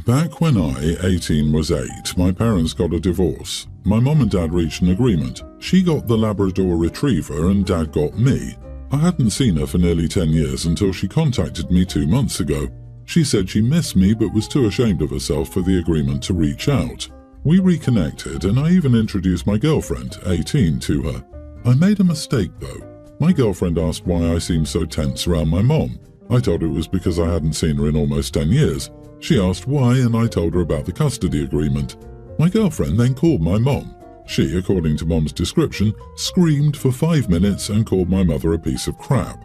Back when I, 18, was 8, my parents got a divorce. My mom and dad reached an agreement. She got the Labrador Retriever and dad got me. I hadn't seen her for nearly 10 years until she contacted me 2 months ago. She said she missed me but was too ashamed of herself for the agreement to reach out. We reconnected and I even introduced my girlfriend, 18, to her. I made a mistake though. My girlfriend asked why I seemed so tense around my mom. I told her it was because I hadn't seen her in almost 10 years. She asked why and I told her about the custody agreement. My girlfriend then called my mom. She, according to mom's description, screamed for 5 minutes and called my mother a piece of crap.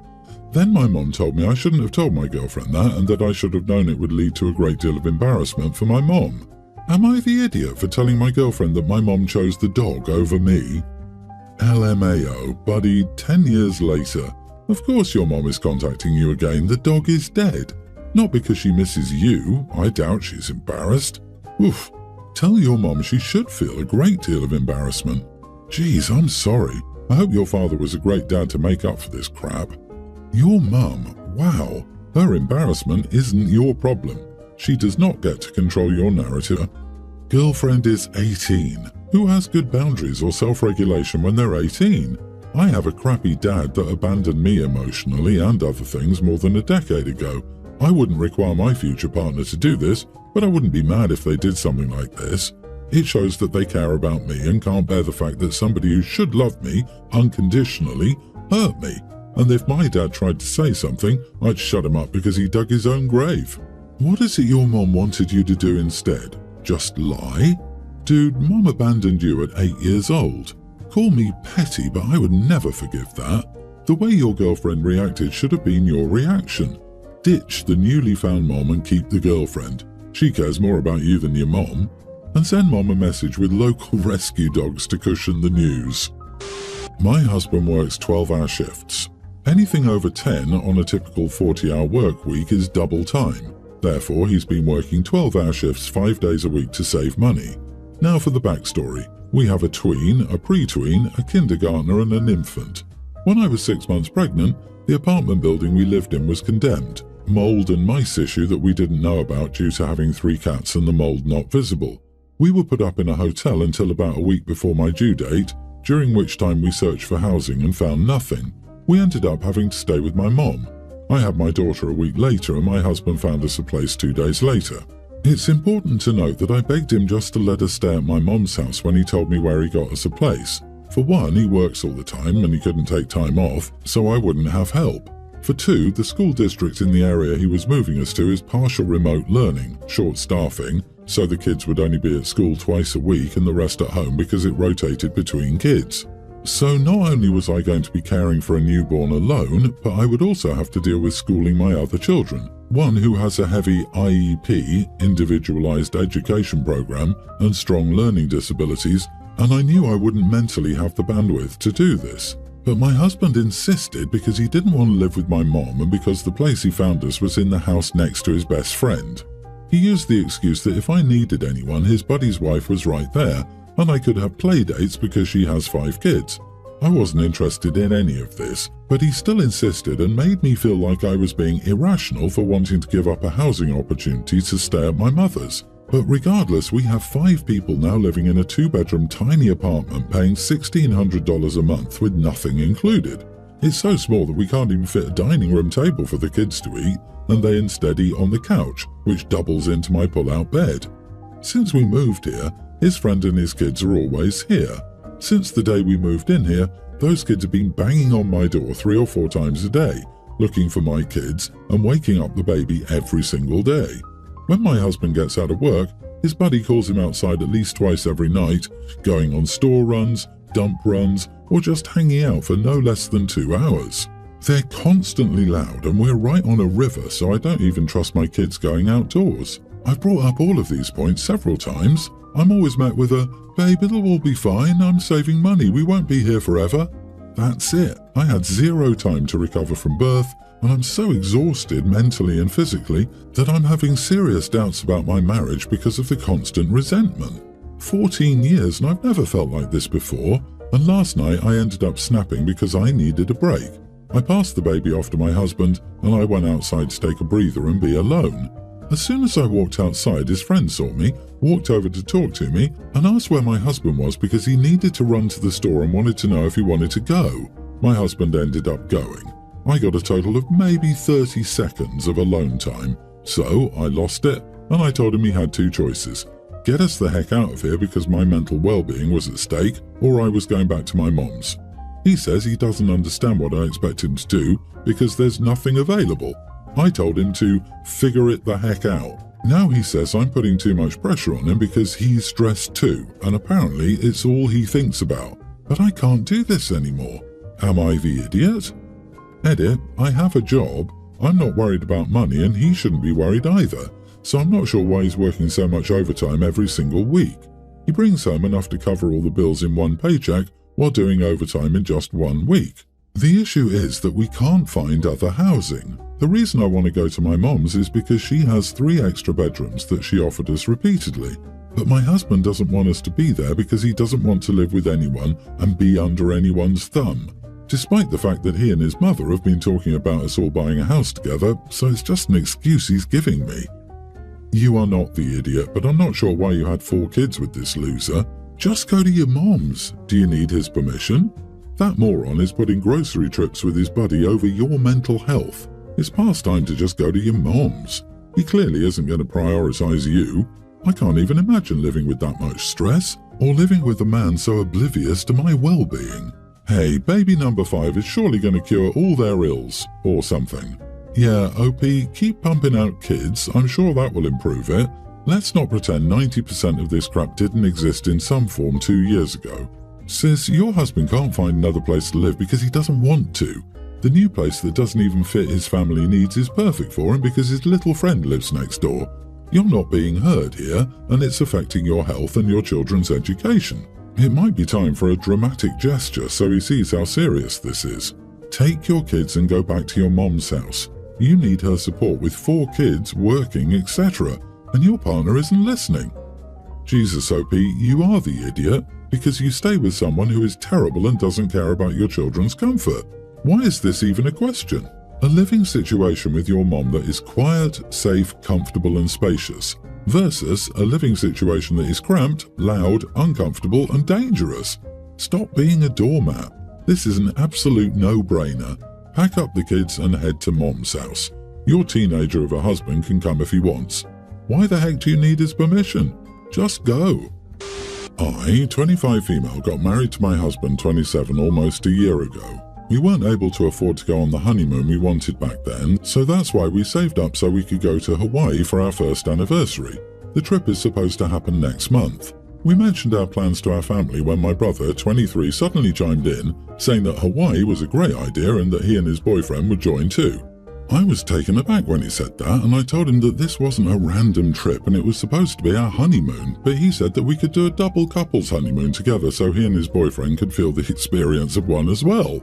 Then my mom told me I shouldn't have told my girlfriend that and that I should have known it would lead to a great deal of embarrassment for my mom. Am I the idiot for telling my girlfriend that my mom chose the dog over me? LMAO, buddy, 10 years later. Of course your mom is contacting you again. The dog is dead. Not because she misses you. I doubt she's embarrassed. Oof. Tell your mom she should feel a great deal of embarrassment. Geez, I'm sorry. I hope your father was a great dad to make up for this crap. Your mum, wow. Her embarrassment isn't your problem. She does not get to control your narrative. Girlfriend is 18. Who has good boundaries or self-regulation when they're 18? I have a crappy dad that abandoned me emotionally and other things more than a decade ago. I wouldn't require my future partner to do this, but I wouldn't be mad if they did something like this. It shows that they care about me and can't bear the fact that somebody who should love me unconditionally hurt me. And if my dad tried to say something, I'd shut him up because he dug his own grave. What is it your mom wanted you to do instead? Just lie? Dude, mom abandoned you at 8 years old. Call me petty, but I would never forgive that. The way your girlfriend reacted should have been your reaction. Ditch the newly found mom and keep the girlfriend. She cares more about you than your mom. And send mom a message with local rescue dogs to cushion the news. My husband works 12-hour shifts. Anything over 10 on a typical 40-hour work week is double time. Therefore, he's been working 12-hour shifts 5 days a week to save money. Now for the backstory. We have a tween, a pre-tween, a kindergartner and an infant. When I was 6 months pregnant, the apartment building we lived in was condemned. Mold and mice issue that we didn't know about due to having 3 cats and the mold not visible. We were put up in a hotel until about a week before my due date, during which time we searched for housing and found nothing. We ended up having to stay with my mom. I had my daughter a week later and my husband found us a place 2 days later. It's important to note that I begged him just to let us stay at my mom's house when he told me where he got us a place. For one, he works all the time and he couldn't take time off, so I wouldn't have help. For two, the school district in the area he was moving us to is partial remote learning, short staffing, so the kids would only be at school twice a week and the rest at home because it rotated between kids. So not only was I going to be caring for a newborn alone, but I would also have to deal with schooling my other children. One who has a heavy IEP, individualized education program, and strong learning disabilities, and I knew I wouldn't mentally have the bandwidth to do this. But my husband insisted because he didn't want to live with my mom and because the place he found us was in the house next to his best friend. He used the excuse that if I needed anyone, his buddy's wife was right there, and I could have play dates because she has 5 kids. I wasn't interested in any of this, but he still insisted and made me feel like I was being irrational for wanting to give up a housing opportunity to stay at my mother's. But regardless, we have 5 people now living in a 2-bedroom tiny apartment paying $1,600 a month with nothing included. It's so small that we can't even fit a dining room table for the kids to eat, and they instead eat on the couch, which doubles into my pull-out bed. Since we moved here, his friend and his kids are always here. Since the day we moved in here, those kids have been banging on my door 3 or 4 times a day, looking for my kids and waking up the baby every single day. When my husband gets out of work, his buddy calls him outside at least twice every night, going on store runs, dump runs, or just hanging out for no less than 2 hours. They're constantly loud and we're right on a river, so I don't even trust my kids going outdoors. I've brought up all of these points several times. I'm always met with a, "Babe, it'll all be fine, I'm saving money, we won't be here forever." That's it. I had 0 time to recover from birth, and I'm so exhausted mentally and physically that I'm having serious doubts about my marriage because of the constant resentment. 14 years and I've never felt like this before, and last night I ended up snapping because I needed a break. I passed the baby off to my husband and I went outside to take a breather and be alone. As soon as I walked outside, his friend saw me, walked over to talk to me, and asked where my husband was because he needed to run to the store and wanted to know if he wanted to go. My husband ended up going. I got a total of maybe 30 seconds of alone time, so I lost it, and I told him he had two choices. Get us the heck out of here because my mental well-being was at stake, or I was going back to my mom's. He says he doesn't understand what I expect him to do because there's nothing available. I told him to figure it the heck out. Now he says I'm putting too much pressure on him because he's stressed too, and apparently it's all he thinks about. But I can't do this anymore. Am I the idiot? Edit, I have a job. I'm not worried about money and he shouldn't be worried either. So I'm not sure why he's working so much overtime every single week. He brings home enough to cover all the bills in one paycheck while doing overtime in just 1 week. The issue is that we can't find other housing. The reason I want to go to my mom's is because she has 3 extra bedrooms that she offered us repeatedly. But my husband doesn't want us to be there because he doesn't want to live with anyone and be under anyone's thumb. Despite the fact that he and his mother have been talking about us all buying a house together, so it's just an excuse he's giving me. You are not the idiot, but I'm not sure why you had 4 kids with this loser. Just go to your mom's. Do you need his permission? That moron is putting grocery trips with his buddy over your mental health. It's past time to just go to your mom's. He clearly isn't going to prioritize you. I can't even imagine living with that much stress, or living with a man so oblivious to my well-being. Hey, baby number 5 is surely going to cure all their ills, or something. Yeah, OP, keep pumping out kids, I'm sure that will improve it. Let's not pretend 90% of this crap didn't exist in some form 2 years ago. Sis, your husband can't find another place to live because he doesn't want to. The new place that doesn't even fit his family needs is perfect for him because his little friend lives next door. You're not being heard here, and it's affecting your health and your children's education. It might be time for a dramatic gesture so he sees how serious this is. Take your kids and go back to your mom's house. You need her support with 4 kids, working, etc., and your partner isn't listening. Jesus, OP, you are the idiot because you stay with someone who is terrible and doesn't care about your children's comfort. Why is this even a question? A living situation with your mom that is quiet, safe, comfortable and spacious versus a living situation that is cramped, loud, uncomfortable and dangerous. Stop being a doormat. This is an absolute no-brainer. Pack up the kids and head to mom's house. Your teenager of a husband can come if he wants. Why the heck do you need his permission? Just go. I, 25 female, got married to my husband, 27, almost a year ago. We weren't able to afford to go on the honeymoon we wanted back then, so that's why we saved up so we could go to Hawaii for our first anniversary. The trip is supposed to happen next month. We mentioned our plans to our family when my brother, 23, suddenly chimed in, saying that Hawaii was a great idea and that he and his boyfriend would join too. I was taken aback when he said that, and I told him that this wasn't a random trip and it was supposed to be our honeymoon, but he said that we could do a double couples honeymoon together so he and his boyfriend could feel the experience of one as well.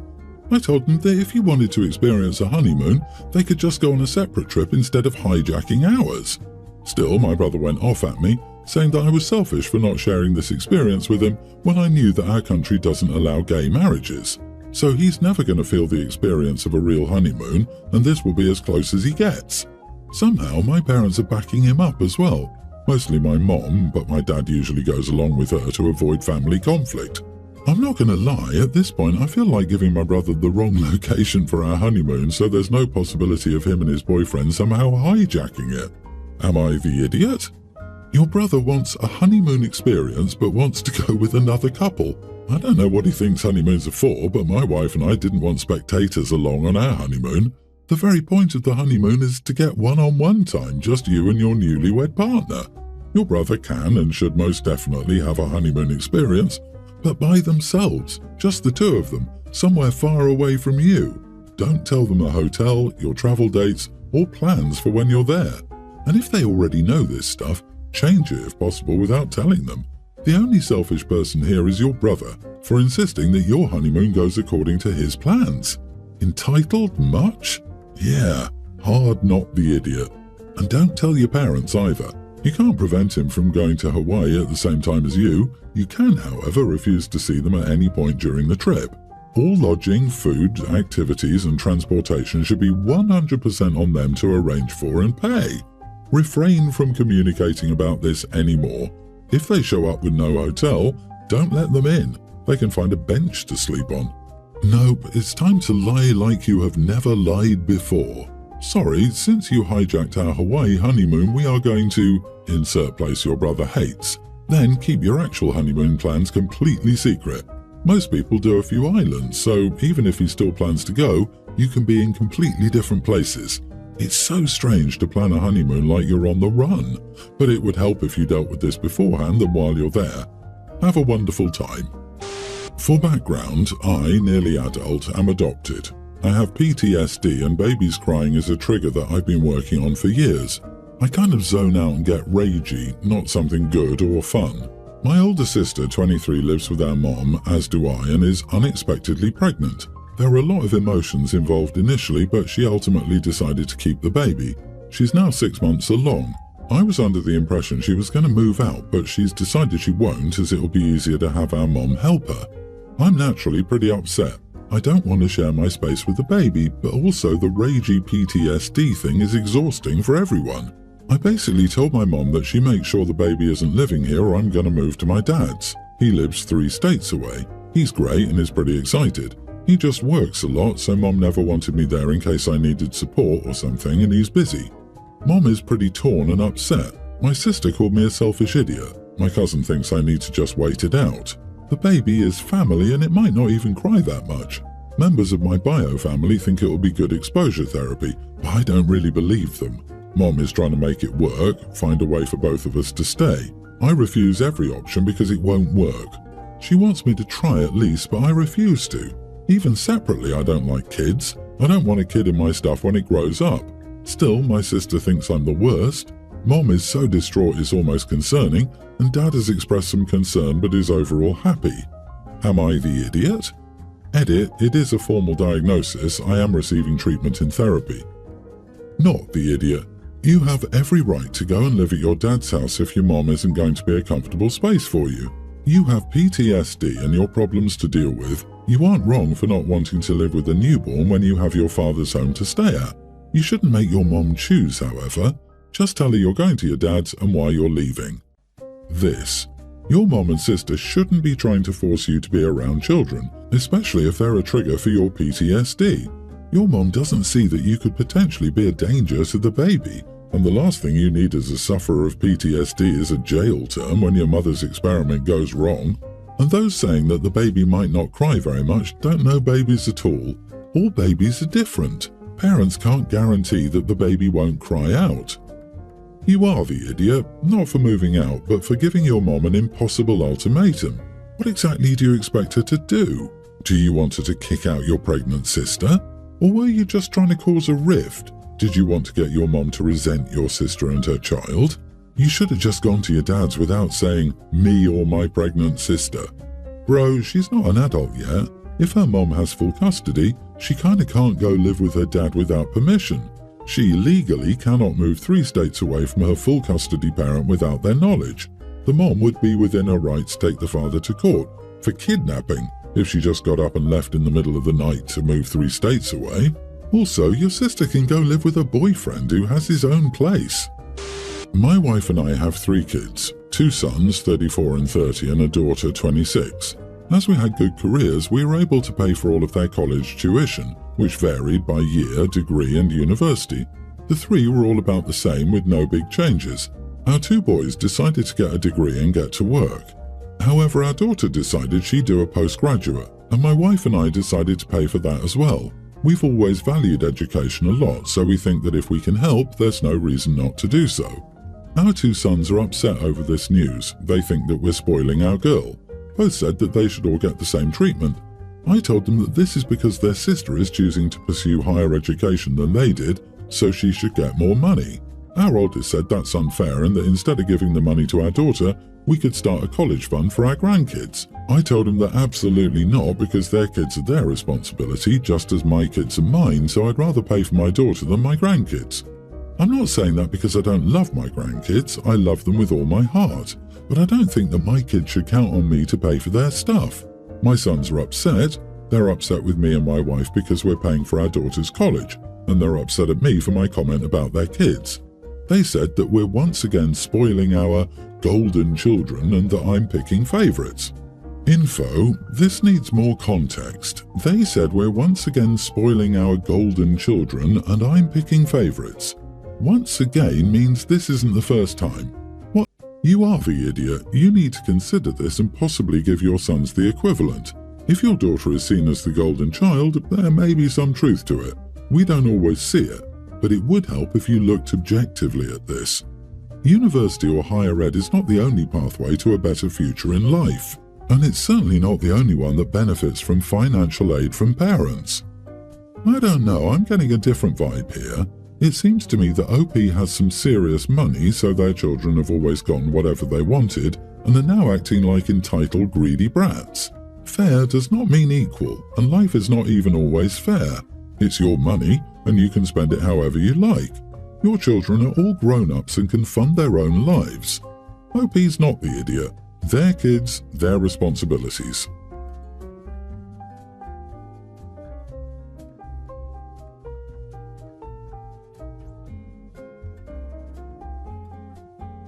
I told him that if he wanted to experience a honeymoon, they could just go on a separate trip instead of hijacking ours. Still, my brother went off at me, saying that I was selfish for not sharing this experience with him when I knew that our country doesn't allow gay marriages. So he's never going to feel the experience of a real honeymoon, and this will be as close as he gets. Somehow, my parents are backing him up as well. Mostly my mom, but my dad usually goes along with her to avoid family conflict. I'm not going to lie, at this point I feel like giving my brother the wrong location for our honeymoon so there's no possibility of him and his boyfriend somehow hijacking it. Am I the idiot? Your brother wants a honeymoon experience but wants to go with another couple. I don't know what he thinks honeymoons are for, but my wife and I didn't want spectators along on our honeymoon. The very point of the honeymoon is to get one-on-one time, just you and your newlywed partner. Your brother can and should most definitely have a honeymoon experience, but by themselves, just the 2 of them, somewhere far away from you. Don't tell them a hotel, your travel dates, or plans for when you're there. And if they already know this stuff, change it if possible without telling them. The only selfish person here is your brother for insisting that your honeymoon goes according to his plans. Entitled much? Yeah, hard not the idiot. And don't tell your parents either. You can't prevent him from going to Hawaii at the same time as you. You can, however, refuse to see them at any point during the trip. All lodging, food, activities and transportation should be 100% on them to arrange for and pay. Refrain from communicating about this anymore. If they show up with no hotel, don't let them in. They can find a bench to sleep on. Nope, it's time to lie like you have never lied before. Sorry, since you hijacked our Hawaii honeymoon, we are going to insert place your brother hates. Then keep your actual honeymoon plans completely secret. Most people do a few islands, so even if he still plans to go, you can be in completely different places. It's so strange to plan a honeymoon like you're on the run, but it would help if you dealt with this beforehand and while you're there. Have a wonderful time. For background, I, nearly adult, am adopted. I have PTSD and babies crying is a trigger that I've been working on for years. I kind of zone out and get ragey, not something good or fun. My older sister, 23, lives with our mom, as do I, and is unexpectedly pregnant. There were a lot of emotions involved initially, but she ultimately decided to keep the baby. She's now 6 months along. I was under the impression she was going to move out, but she's decided she won't as it'll be easier to have our mom help her. I'm naturally pretty upset. I don't want to share my space with the baby, but also the ragey PTSD thing is exhausting for everyone. I basically told my mom that she makes sure the baby isn't living here or I'm going to move to my dad's. He lives 3 states away. He's great and is pretty excited. He just works a lot, so Mom never wanted me there in case I needed support or something, and he's busy. Mom is pretty torn and upset. My sister called me a selfish idiot. My cousin thinks I need to just wait it out. The baby is family and it might not even cry that much. Members of my bio family think it will be good exposure therapy, but I don't really believe them. Mom is trying to make it work, find a way for both of us to stay. I refuse every option because it won't work. She wants me to try at least, but I refuse to. Even separately, I don't like kids. I don't want a kid in my stuff when it grows up. Still, my sister thinks I'm the worst. Mom is so distraught it's almost concerning, and Dad has expressed some concern but is overall happy. Am I the idiot? Edit, it is a formal diagnosis. I am receiving treatment in therapy. Not the idiot. You have every right to go and live at your dad's house if your mom isn't going to be a comfortable space for you. You have PTSD and your problems to deal with. You aren't wrong for not wanting to live with a newborn when you have your father's home to stay at. You shouldn't make your mom choose, however. Just tell her you're going to your dad's and why you're leaving. This. Your mom and sister shouldn't be trying to force you to be around children, especially if they're a trigger for your PTSD. Your mom doesn't see that you could potentially be a danger to the baby, and the last thing you need as a sufferer of PTSD is a jail term when your mother's experiment goes wrong. And those saying that the baby might not cry very much don't know babies at all. All babies are different. Parents can't guarantee that the baby won't cry out. You are the idiot, not for moving out, but for giving your mom an impossible ultimatum. What exactly do you expect her to do? Do you want her to kick out your pregnant sister? Or were you just trying to cause a rift? Did you want to get your mom to resent your sister and her child? You should have just gone to your dad's without saying, me or my pregnant sister. Bro, she's not an adult yet. If her mom has full custody, she kinda can't go live with her dad without permission. She legally cannot move 3 states away from her full custody parent without their knowledge. The mom would be within her rights to take the father to court for kidnapping if she just got up and left in the middle of the night to move 3 states away. Also, your sister can go live with her boyfriend who has his own place. My wife and I have 3 kids, 2 sons, 34 and 30, and a daughter, 26. As we had good careers, we were able to pay for all of their college tuition, which varied by year, degree and university. The 3 were all about the same with no big changes. Our 2 boys decided to get a degree and get to work. However, our daughter decided she'd do a postgraduate, and my wife and I decided to pay for that as well. We've always valued education a lot, so we think that if we can help, there's no reason not to do so. Our 2 sons are upset over this news. They think that we're spoiling our girl. Both said that they should all get the same treatment. I told them that this is because their sister is choosing to pursue higher education than they did, so she should get more money. Our oldest said that's unfair and that instead of giving the money to our daughter, we could start a college fund for our grandkids. I told him that absolutely not, because their kids are their responsibility just as my kids are mine, so I'd rather pay for my daughter than my grandkids. I'm not saying that because I don't love my grandkids. I love them with all my heart, but I don't think that my kids should count on me to pay for their stuff. My sons are upset. They're upset with me and my wife because we're paying for our daughter's college, and they're upset at me for my comment about their kids. They said that we're once again spoiling our golden children and that I'm picking favourites. Info, this needs more context. They said we're once again spoiling our golden children and I'm picking favourites. Once again means this isn't the first time. What? You are the idiot. You need to consider this and possibly give your sons the equivalent. If your daughter is seen as the golden child, there may be some truth to it. We don't always see it, but it would help if you looked objectively at this. University or higher ed is not the only pathway to a better future in life, and it's certainly not the only one that benefits from financial aid from parents. I don't know, I'm getting a different vibe here. It seems to me that OP has some serious money, so their children have always gotten whatever they wanted, and are now acting like entitled, greedy brats. Fair does not mean equal, and life is not even always fair. It's your money, and you can spend it however you like. Your children are all grown-ups and can fund their own lives. OP's not the idiot. Their kids, their responsibilities.